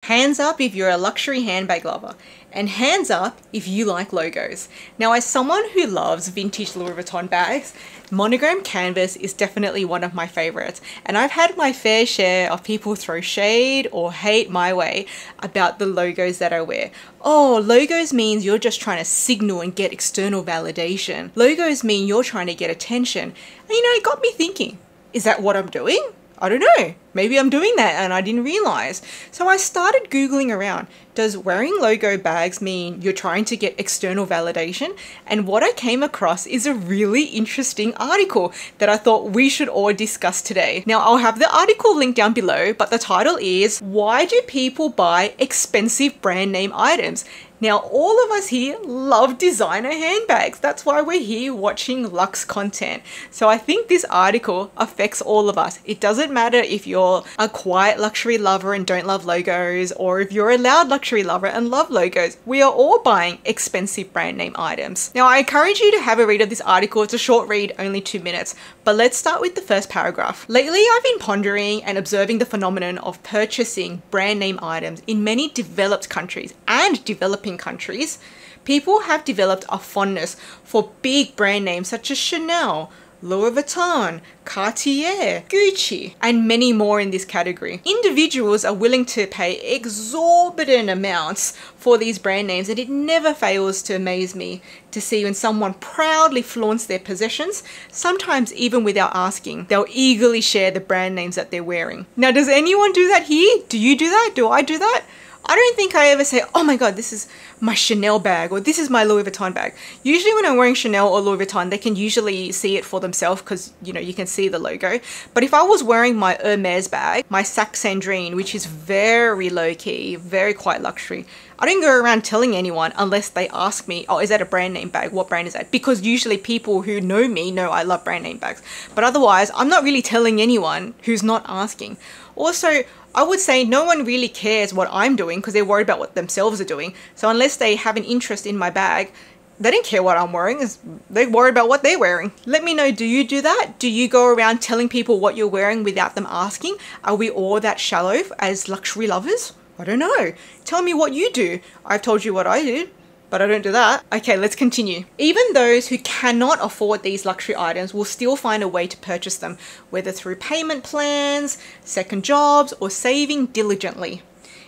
Hands up if you're a luxury handbag lover, and hands up if you like logos. Now, as someone who loves vintage Louis Vuitton bags, monogram canvas is definitely one of my favorites, and I've had my fair share of people throw shade or hate my way about the logos that I wear. Oh, logos means you're just trying to signal and get external validation. Logos mean you're trying to get attention. And you know, it got me thinking, is that what I'm doing? I don't know. Maybe I'm doing that and I didn't realize. So I started Googling around. Does wearing logo bags mean you're trying to get external validation? And what I came across is a really interesting article that I thought we should all discuss today. Now, I'll have the article linked down below, but the title is, Why Do People Buy Expensive Brand Name Items? Now, all of us here love designer handbags. That's why we're here watching luxe content. So I think this article affects all of us. It doesn't matter if you're a quiet luxury lover and don't love logos, or if you're a loud luxury lover and love logos. We are all buying expensive brand name items. Now, I encourage you to have a read of this article. It's a short read, only 2 minutes. But let's start with the first paragraph. Lately, I've been pondering and observing the phenomenon of purchasing brand name items in many developed countries and developing countries. People have developed a fondness for big brand names such as Chanel, Louis Vuitton, Cartier, Gucci, and many more in this category. Individuals are willing to pay exorbitant amounts for these brand names, and it never fails to amaze me to see when someone proudly flaunts their possessions, sometimes even without asking. They'll eagerly share the brand names that they're wearing. Now, does anyone do that here? Do you do that? Do I do that? I don't think I ever say, oh my God, this is my Chanel bag, or this is my Louis Vuitton bag. Usually when I'm wearing Chanel or Louis Vuitton, they can usually see it for themselves because, you know, you can see the logo. But if I was wearing my Hermes bag, my Sac Sandrine, which is very low key, very quite luxury, I don't go around telling anyone unless they ask me, oh, is that a brand name bag? What brand is that? Because usually people who know me know I love brand name bags. But otherwise, I'm not really telling anyone who's not asking. Also, I would say no one really cares what I'm doing because they're worried about what themselves are doing. So unless they have an interest in my bag, they don't care what I'm wearing. They're worried about what they're wearing. Let me know, do you do that? Do you go around telling people what you're wearing without them asking? Are we all that shallow as luxury lovers? I don't know. Tell me what you do. I've told you what I do, but I don't do that. Okay, let's continue. Even those who cannot afford these luxury items will still find a way to purchase them, whether through payment plans, second jobs, or saving diligently.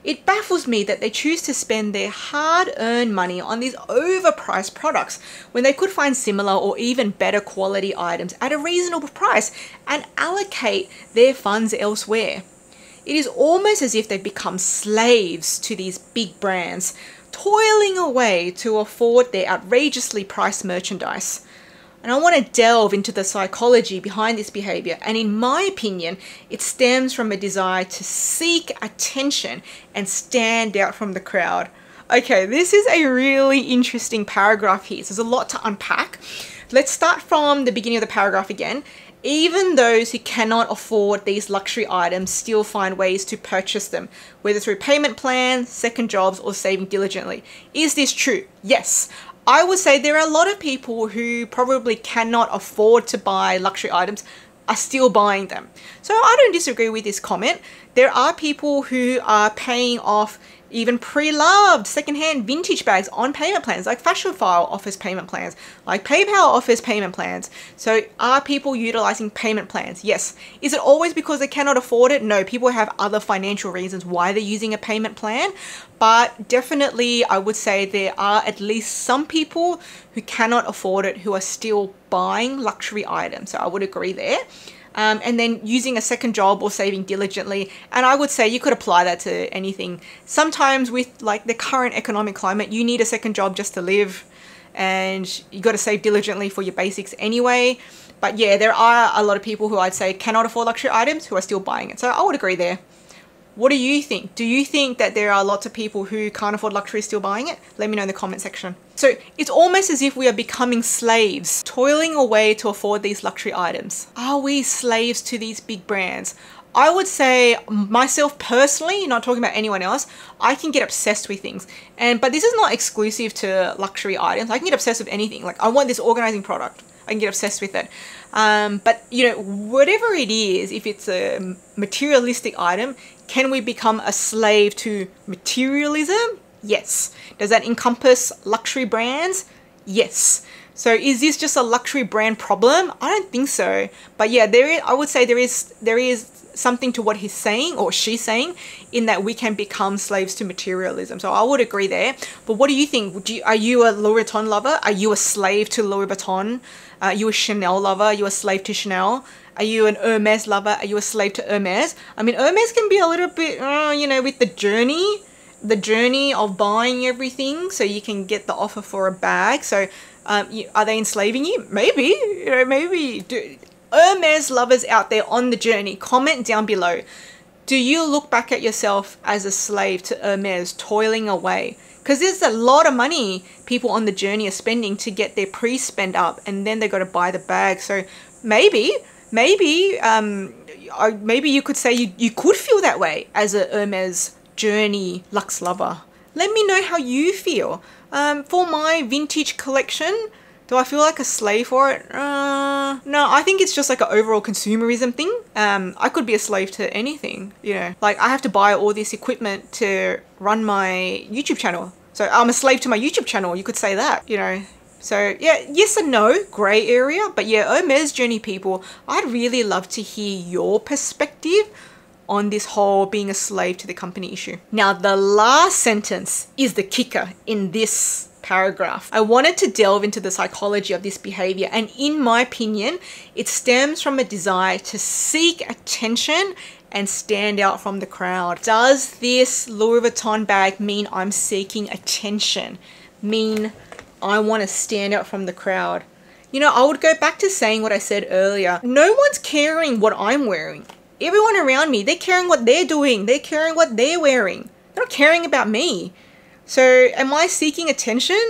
It baffles me that they choose to spend their hard-earned money on these overpriced products when they could find similar or even better quality items at a reasonable price and allocate their funds elsewhere. It is almost as if they've become slaves to these big brands, toiling away to afford their outrageously priced merchandise. And I want to delve into the psychology behind this behavior, and in my opinion, it stems from a desire to seek attention and stand out from the crowd. Okay, this is a really interesting paragraph here, so there's a lot to unpack. Let's start from the beginning of the paragraph again. Even those who cannot afford these luxury items still find ways to purchase them, whether through payment plans, second jobs, or saving diligently. Is this true? Yes. I would say there are a lot of people who probably cannot afford to buy luxury items are still buying them. So I don't disagree with this comment. There are people who are paying off even pre-loved secondhand vintage bags on payment plans, like Fashionphile offers payment plans, like PayPal offers payment plans. So are people utilizing payment plans? Yes. Is it always because they cannot afford it? No, people have other financial reasons why they're using a payment plan. But definitely I would say there are at least some people who cannot afford it who are still buying luxury items. So I would agree there. And then using a second job or saving diligently. And I would say you could apply that to anything. Sometimes with like the current economic climate, you need a second job just to live, and you got to save diligently for your basics anyway. But yeah, there are a lot of people who I'd say cannot afford luxury items who are still buying it. So I would agree there. What do you think? Do you think that there are lots of people who can't afford luxury still buying it? Let me know in the comment section. So it's almost as if we are becoming slaves, toiling away to afford these luxury items. Are we slaves to these big brands? I would say myself personally, not talking about anyone else, I can get obsessed with things. But this is not exclusive to luxury items. I can get obsessed with anything. Like I want this organizing product. I can get obsessed with it. But you know, whatever it is, if it's a materialistic item, can we become a slave to materialism? Yes. Does that encompass luxury brands? Yes. So is this just a luxury brand problem? I don't think so. But yeah, I would say there is something to what he's saying or she's saying, in that we can become slaves to materialism. So I would agree there. But what do you think? Are you a Louis Vuitton lover? Are you a slave to Louis Vuitton? Are you a Chanel lover? Are you a slave to Chanel? Are you an Hermes lover? Are you a slave to Hermes? I mean, Hermes can be a little bit, you know, with the journey of buying everything, so you can get the offer for a bag. So are they enslaving you? Maybe, you know, maybe. Hermes lovers out there on the journey, comment down below. Do you look back at yourself as a slave to Hermes, toiling away? Because there's a lot of money people on the journey are spending to get their pre-spend up, and then they got to buy the bag. So maybe you could say you could feel that way as a Hermes journey luxe lover. Let me know how you feel. For my vintage collection, do I feel like a slave for it? No, I think it's just like an overall consumerism thing. I could be a slave to anything, you know. Like, I have to buy all this equipment to run my YouTube channel. So I'm a slave to my YouTube channel, you could say that, you know. So yeah, yes and no, grey area. But yeah, Hermes journey people, I'd really love to hear your perspective on this whole being a slave to the company issue. Now, the last sentence is the kicker in this paragraph. I wanted to delve into the psychology of this behavior, and in my opinion, it stems from a desire to seek attention and stand out from the crowd. Does this Louis Vuitton bag mean I'm seeking attention? Mean I want to stand out from the crowd? You know, I would go back to saying what I said earlier. No one's caring what I'm wearing. Everyone around me, they're caring what they're doing. They're caring what they're wearing. They're not caring about me. So am I seeking attention?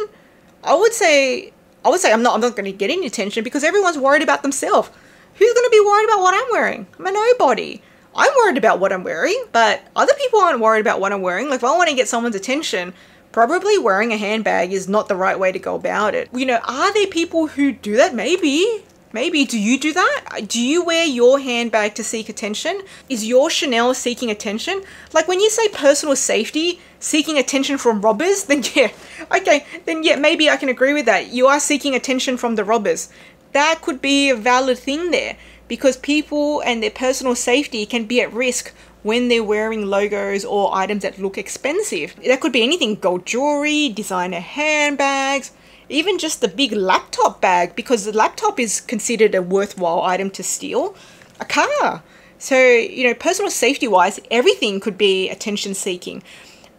I would say I'm not going to get any attention, because everyone's worried about themselves. Who's going to be worried about what I'm wearing? I'm a nobody. I'm worried about what I'm wearing, but other people aren't worried about what I'm wearing. Like, if I want to get someone's attention, probably wearing a handbag is not the right way to go about it. You know, are there people who do that? Maybe. Maybe. Do you do that? Do you wear your handbag to seek attention? Is your Chanel seeking attention? Like, when you say personal safety, seeking attention from robbers, then yeah, okay, then yeah, maybe I can agree with that. You are seeking attention from the robbers. That could be a valid thing there, because people and their personal safety can be at risk when they're wearing logos or items that look expensive. That could be anything: gold jewelry, designer handbags, even just the big laptop bag, because the laptop is considered a worthwhile item to steal. A car. So, you know, personal safety wise, everything could be attention seeking.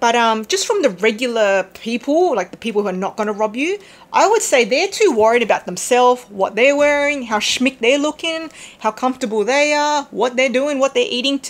But just from the regular people, like the people who are not going to rob you, I would say they're too worried about themselves, what they're wearing, how schmick they're looking, how comfortable they are, what they're doing, what they're eating,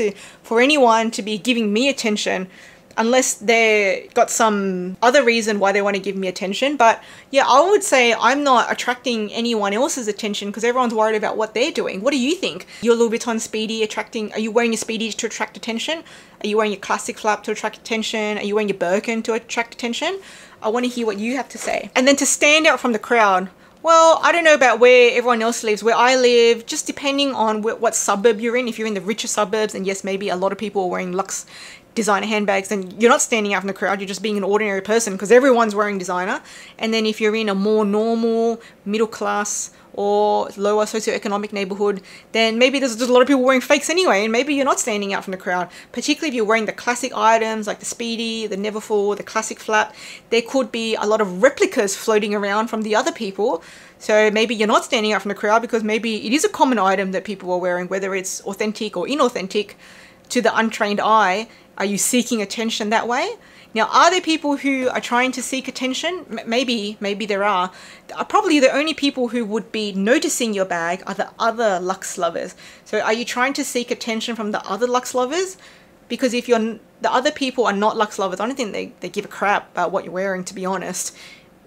for anyone to be giving me attention, unless they got some other reason why they want to give me attention. But yeah, I would say I'm not attracting anyone else's attention, because everyone's worried about what they're doing. What do you think? Your Louis Vuitton Speedy are you wearing your Speedy to attract attention? Are you wearing your classic flap to attract attention? Are you wearing your Birkin to attract attention? I want to hear what you have to say. And then to stand out from the crowd, well, I don't know about where everyone else lives. Where I live, just depending on what suburb you're in. If you're in the richer suburbs, and yes, maybe a lot of people are wearing luxe designer handbags, then you're not standing out from the crowd, you're just being an ordinary person, because everyone's wearing designer. And then if you're in a more normal, middle class or lower socioeconomic neighborhood, then maybe there's just a lot of people wearing fakes anyway, and maybe you're not standing out from the crowd. Particularly if you're wearing the classic items like the Speedy, the Neverfull, the classic flap, there could be a lot of replicas floating around from the other people. So maybe you're not standing out from the crowd, because maybe it is a common item that people are wearing, whether it's authentic or inauthentic to the untrained eye. Are you seeking attention that way? Now, are there people who are trying to seek attention? Maybe there are. Probably the only people who would be noticing your bag are the other luxe lovers. So are you trying to seek attention from the other luxe lovers? Because if the other people are not luxe lovers, I don't think they give a crap about what you're wearing, to be honest.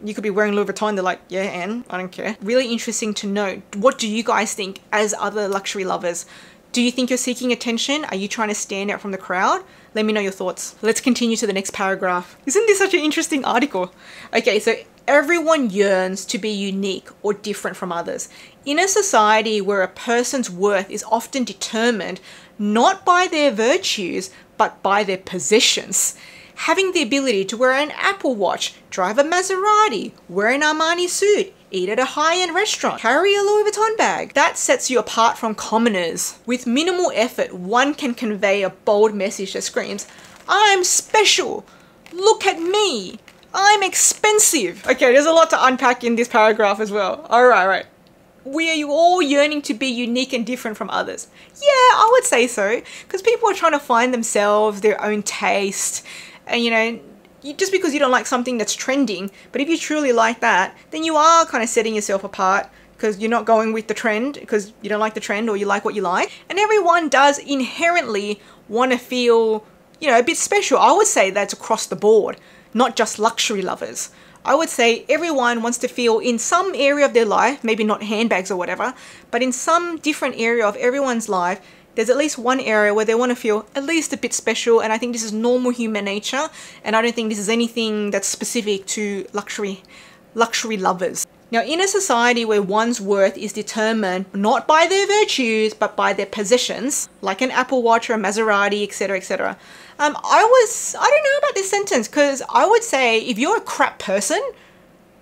You could be wearing Louis Vuitton, they're like, yeah, and I don't care. Really interesting to know. What do you guys think as other luxury lovers? Do you think you're seeking attention? Are you trying to stand out from the crowd? Let me know your thoughts. Let's continue to the next paragraph. Isn't this such an interesting article? Okay, so everyone yearns to be unique or different from others. In a society where a person's worth is often determined not by their virtues, but by their possessions, having the ability to wear an Apple Watch, drive a Maserati, wear an Armani suit, eat at a high-end restaurant, carry a Louis Vuitton bag, that sets you apart from commoners. With minimal effort, one can convey a bold message that screams, "I'm special! Look at me! I'm expensive!" Okay, there's a lot to unpack in this paragraph as well. Alright. We are all yearning to be unique and different from others. Yeah, I would say so. Because people are trying to find themselves, their own taste. And just because you don't like something that's trending, but if you truly like that, then you are kind of setting yourself apart because you're not going with the trend because you don't like the trend or you like what you like. And everyone does inherently want to feel, a bit special. I would say that's across the board, not just luxury lovers. I would say everyone wants to feel in some area of their life, maybe not handbags or whatever, but in some different area of everyone's life, there's at least one area where they want to feel at least a bit special. And I think this is normal human nature. And I don't think this is anything that's specific to luxury lovers. Now, in a society where one's worth is determined not by their virtues, but by their possessions, like an Apple Watch or a Maserati, etc., etc. I don't know about this sentence because I would say if you're a crap person,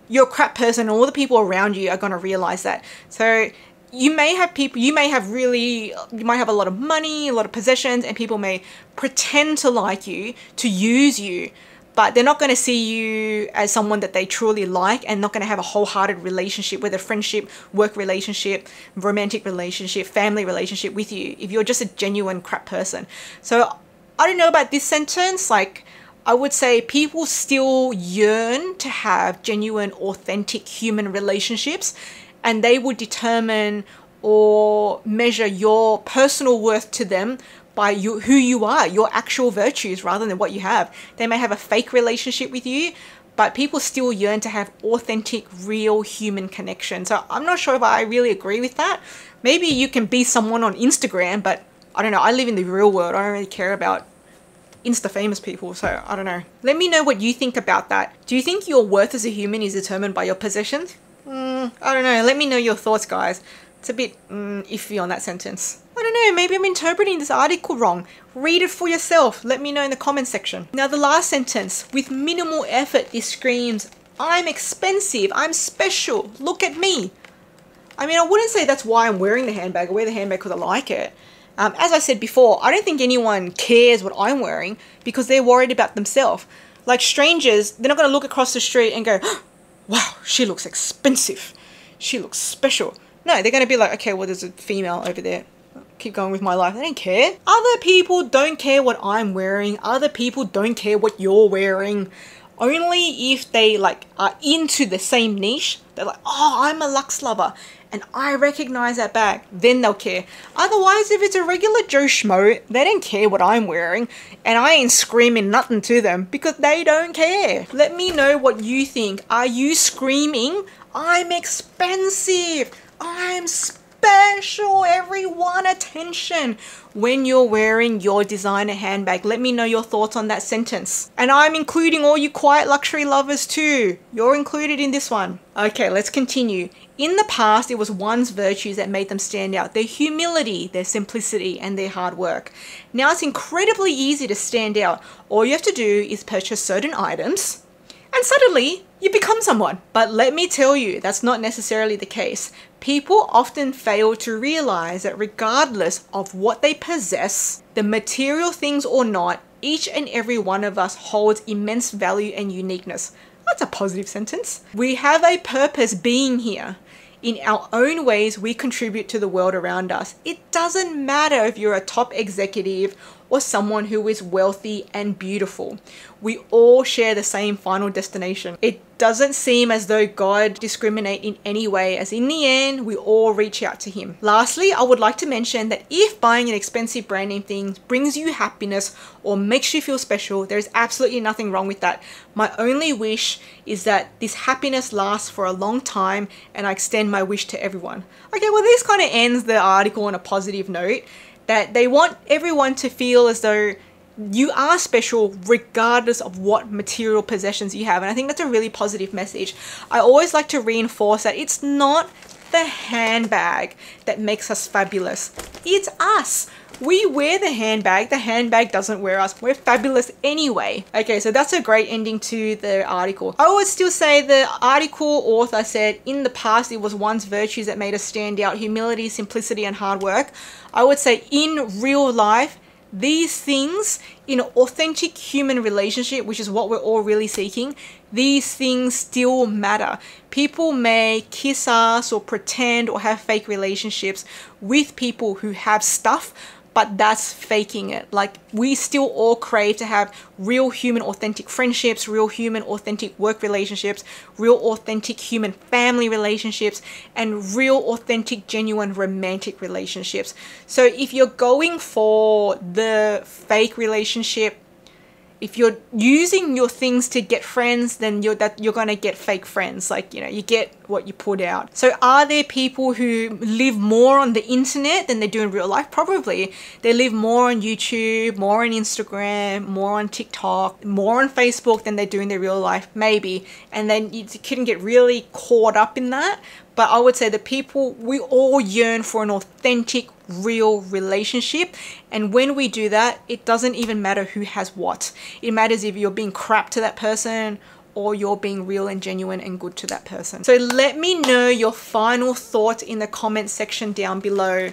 and all the people around you are going to realize that. So you might have a lot of money, a lot of possessions, and people may pretend to like you, to use you, but they're not going to see you as someone that they truly like and not going to have a wholehearted relationship, whether friendship, work relationship, romantic relationship, family relationship with you, if you're just a genuine crap person. So I don't know about this sentence. Like, I would say people still yearn to have genuine, authentic human relationships, and they would determine or measure your personal worth to them by who you are, your actual virtues, rather than what you have. They may have a fake relationship with you, but people still yearn to have authentic, real human connection. So I'm not sure if I really agree with that. Maybe you can be someone on Instagram, but I don't know. I live in the real world. I don't really care about Insta famous people, so I don't know. Let me know what you think about that. Do you think your worth as a human is determined by your possessions? I don't know. Let me know your thoughts, guys. It's a bit iffy on that sentence. I don't know. Maybe I'm interpreting this article wrong. Read it for yourself. Let me know in the comment section. Now, the last sentence. With minimal effort, this screams, "I'm expensive. I'm special. Look at me." I mean, I wouldn't say that's why I'm wearing the handbag. I wear the handbag because I like it. As I said before, I don't think anyone cares what I'm wearing because they're worried about themselves. Like strangers, they're not going to look across the street and go, "Wow, she looks expensive. She looks special." No, they're going to be like, "Okay, well, there's a female over there. Keep going with my life." They don't care. Other people don't care what I'm wearing. Other people don't care what you're wearing. Only if they are into the same niche. They're like, "Oh, I'm a luxe lover and I recognize that bag," then they'll care. Otherwise, if it's a regular Joe Schmo, they don't care what I'm wearing, and I ain't screaming nothing to them because they don't care. Let me know what you think. Are you screaming, "I'm expensive, I'm special, everyone attention," when you're wearing your designer handbag? Let me know your thoughts on that sentence. And I'm including all you quiet luxury lovers too. You're included in this one. Okay, let's continue. In the past, it was one's virtues that made them stand out. Their humility, their simplicity, and their hard work. Now it's incredibly easy to stand out. All you have to do is purchase certain items, and suddenly you become someone. But let me tell you, that's not necessarily the case. People often fail to realize that regardless of what they possess, the material things or not, each and every one of us holds immense value and uniqueness. That's a positive sentence. We have a purpose being here. In our own ways, we contribute to the world around us. It doesn't matter if you're a top executive or someone who is wealthy and beautiful. We all share the same final destination. It doesn't seem as though God discriminates in any way, as in the end, we all reach out to Him. Lastly, I would like to mention that if buying an expensive brand name thing brings you happiness or makes you feel special, there is absolutely nothing wrong with that. My only wish is that this happiness lasts for a long time, and I extend my wish to everyone. Okay, well, this kind of ends the article on a positive note, that they want everyone to feel as though you are special regardless of what material possessions you have. And I think that's a really positive message. I always like to reinforce that it's not the handbag that makes us fabulous. It's us. We wear the handbag doesn't wear us. We're fabulous anyway. Okay, so that's a great ending to the article. I would still say the article author said in the past it was one's virtues that made us stand out: humility, simplicity, and hard work. I would say in real life, these things in an authentic human relationship, which is what we're all really seeking, these things still matter. People may kiss us or pretend or have fake relationships with people who have stuff, but that's faking it. Like, we still all crave to have real human authentic friendships, real human authentic work relationships, real authentic human family relationships, and real authentic genuine romantic relationships. So if you're going for the fake relationship, if you're using your things to get friends, then you're gonna get fake friends. Like, you know, you get what you put out. So are there people who live more on the internet than they do in real life? Probably. They live more on YouTube, more on Instagram, more on TikTok, more on Facebook than they do in their real life, maybe. And then you couldn't get really caught up in that. But I would say the people, we all yearn for an authentic, real relationship. And when we do that, it doesn't even matter who has what. It matters if you're being crap to that person or you're being real and genuine and good to that person. So let me know your final thoughts in the comment section down below.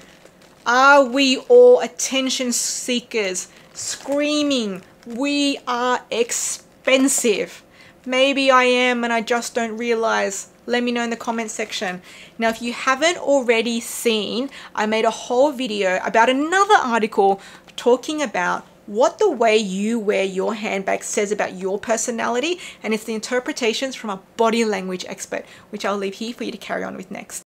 Are we all attention seekers, screaming, "We are expensive"? Maybe I am and I just don't realize. Let me know in the comment section. Now, if you haven't already seen, I made a whole video about another article talking about what the way you wear your handbag says about your personality, and it's the interpretations from a body language expert, which I'll leave here for you to carry on with next.